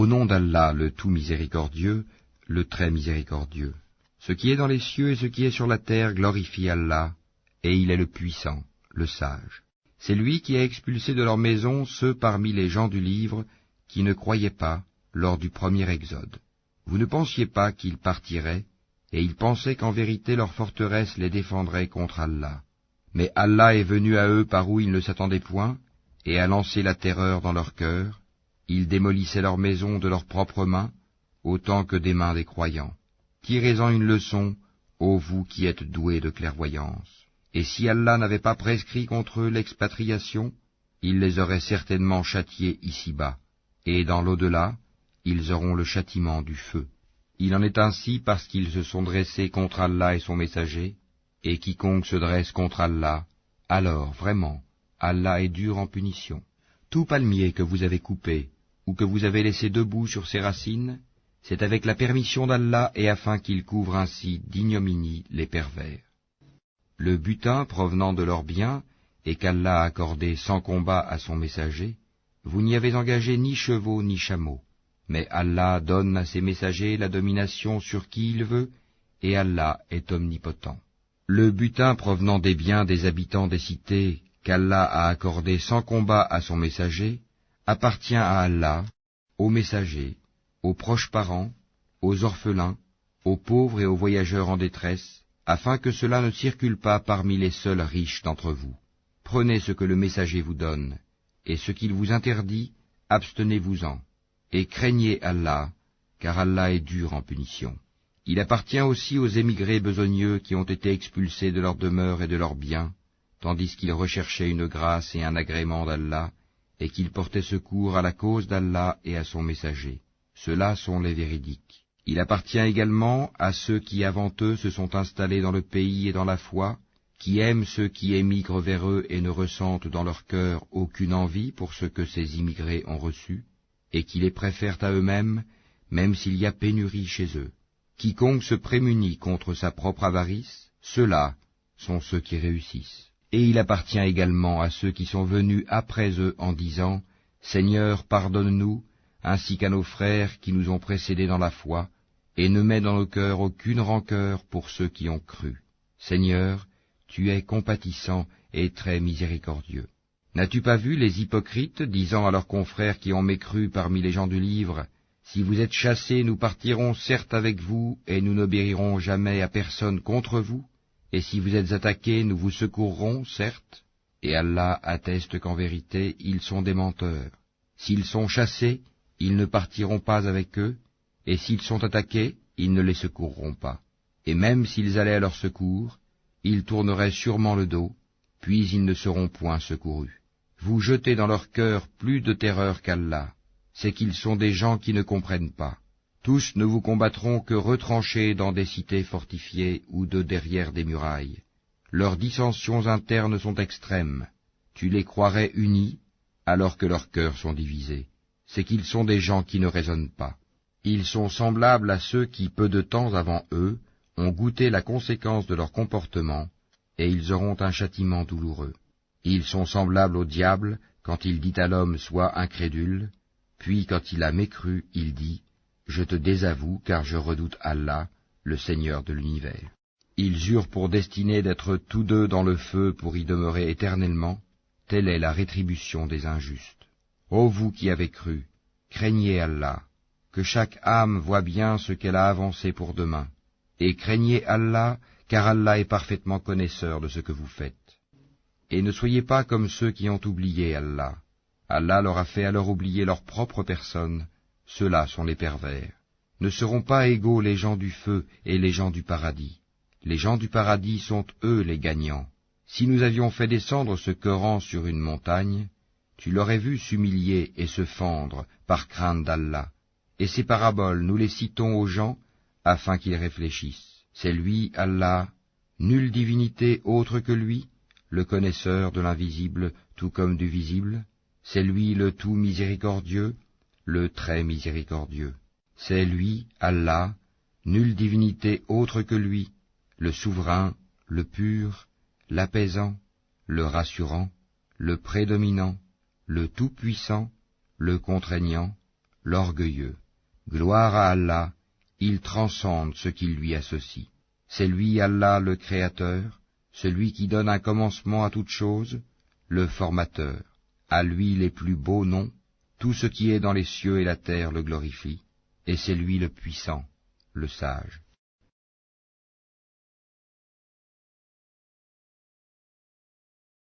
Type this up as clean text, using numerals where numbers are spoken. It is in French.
Au nom d'Allah, le tout miséricordieux, le très miséricordieux. Ce qui est dans les cieux et ce qui est sur la terre glorifie Allah, et il est le puissant, le sage. C'est lui qui a expulsé de leur maison ceux parmi les gens du livre qui ne croyaient pas lors du premier exode. Vous ne pensiez pas qu'ils partiraient, et ils pensaient qu'en vérité leur forteresse les défendrait contre Allah. Mais Allah est venu à eux par où ils ne s'attendaient point, et a lancé la terreur dans leur cœur. Ils démolissaient leurs maisons de leurs propres mains, autant que des mains des croyants. Tirez-en une leçon, ô vous qui êtes doués de clairvoyance. Et si Allah n'avait pas prescrit contre eux l'expatriation, il les aurait certainement châtiés ici-bas, et dans l'au-delà, ils auront le châtiment du feu. Il en est ainsi parce qu'ils se sont dressés contre Allah et son messager, et quiconque se dresse contre Allah, alors vraiment, Allah est dur en punition. Tout palmier que vous avez coupé, ou que vous avez laissé debout sur ses racines, c'est avec la permission d'Allah et afin qu'il couvre ainsi d'ignominie les pervers. Le butin provenant de leurs biens, et qu'Allah a accordé sans combat à son messager, vous n'y avez engagé ni chevaux ni chameaux. Mais Allah donne à ses messagers la domination sur qui il veut, et Allah est omnipotent. Le butin provenant des biens des habitants des cités, qu'Allah a accordé sans combat à son messager, appartient à Allah, aux messagers, aux proches parents, aux orphelins, aux pauvres et aux voyageurs en détresse, afin que cela ne circule pas parmi les seuls riches d'entre vous. Prenez ce que le messager vous donne, et ce qu'il vous interdit, abstenez-vous-en, et craignez Allah, car Allah est dur en punition. Il appartient aussi aux émigrés besogneux qui ont été expulsés de leur demeure et de leurs biens, tandis qu'ils recherchaient une grâce et un agrément d'Allah, et qu'ils portaient secours à la cause d'Allah et à son messager. Ceux-là sont les véridiques. Il appartient également à ceux qui avant eux se sont installés dans le pays et dans la foi, qui aiment ceux qui émigrent vers eux et ne ressentent dans leur cœur aucune envie pour ce que ces immigrés ont reçu, et qui les préfèrent à eux-mêmes, même s'il y a pénurie chez eux. Quiconque se prémunit contre sa propre avarice, ceux-là sont ceux qui réussissent. Et il appartient également à ceux qui sont venus après eux en disant « Seigneur, pardonne-nous, ainsi qu'à nos frères qui nous ont précédés dans la foi, et ne mets dans nos cœurs aucune rancœur pour ceux qui ont cru. Seigneur, tu es compatissant et très miséricordieux. » N'as-tu pas vu les hypocrites disant à leurs confrères qui ont mécru parmi les gens du livre, « Si vous êtes chassés, nous partirons certes avec vous, et nous n'obéirons jamais à personne contre vous, et si vous êtes attaqués, nous vous secourrons, certes. » Et Allah atteste qu'en vérité, ils sont des menteurs. S'ils sont chassés, ils ne partiront pas avec eux, et s'ils sont attaqués, ils ne les secourront pas. Et même s'ils allaient à leur secours, ils tourneraient sûrement le dos, puis ils ne seront point secourus. Vous jetez dans leur cœur plus de terreur qu'Allah, c'est qu'ils sont des gens qui ne comprennent pas. Tous ne vous combattront que retranchés dans des cités fortifiées ou de derrière des murailles. Leurs dissensions internes sont extrêmes. Tu les croirais unis, alors que leurs cœurs sont divisés. C'est qu'ils sont des gens qui ne raisonnent pas. Ils sont semblables à ceux qui, peu de temps avant eux, ont goûté la conséquence de leur comportement, et ils auront un châtiment douloureux. Ils sont semblables au diable quand il dit à l'homme « Sois incrédule », puis quand il a mécru, il dit « Je te désavoue car je redoute Allah, le Seigneur de l'univers. » Ils eurent pour destinée d'être tous deux dans le feu pour y demeurer éternellement, telle est la rétribution des injustes. Ô vous qui avez cru, craignez Allah, que chaque âme voie bien ce qu'elle a avancé pour demain, et craignez Allah, car Allah est parfaitement connaisseur de ce que vous faites. Et ne soyez pas comme ceux qui ont oublié Allah. Allah leur a fait alors oublier leur propre personne, ceux-là sont les pervers. Ne seront pas égaux les gens du feu et les gens du paradis. Les gens du paradis sont eux les gagnants. Si nous avions fait descendre ce Coran sur une montagne, tu l'aurais vu s'humilier et se fendre par crainte d'Allah. Et ces paraboles, nous les citons aux gens afin qu'ils réfléchissent. C'est lui, Allah, nulle divinité autre que lui, le connaisseur de l'invisible tout comme du visible. C'est lui le tout miséricordieux, le très miséricordieux. C'est lui, Allah, nulle divinité autre que lui, le souverain, le pur, l'apaisant, le rassurant, le prédominant, le tout-puissant, le contraignant, l'orgueilleux. Gloire à Allah, il transcende ce qu'il lui associe. C'est lui Allah le Créateur, celui qui donne un commencement à toute chose, le Formateur. À lui les plus beaux noms, tout ce qui est dans les cieux et la terre le glorifie, et c'est lui le puissant, le sage.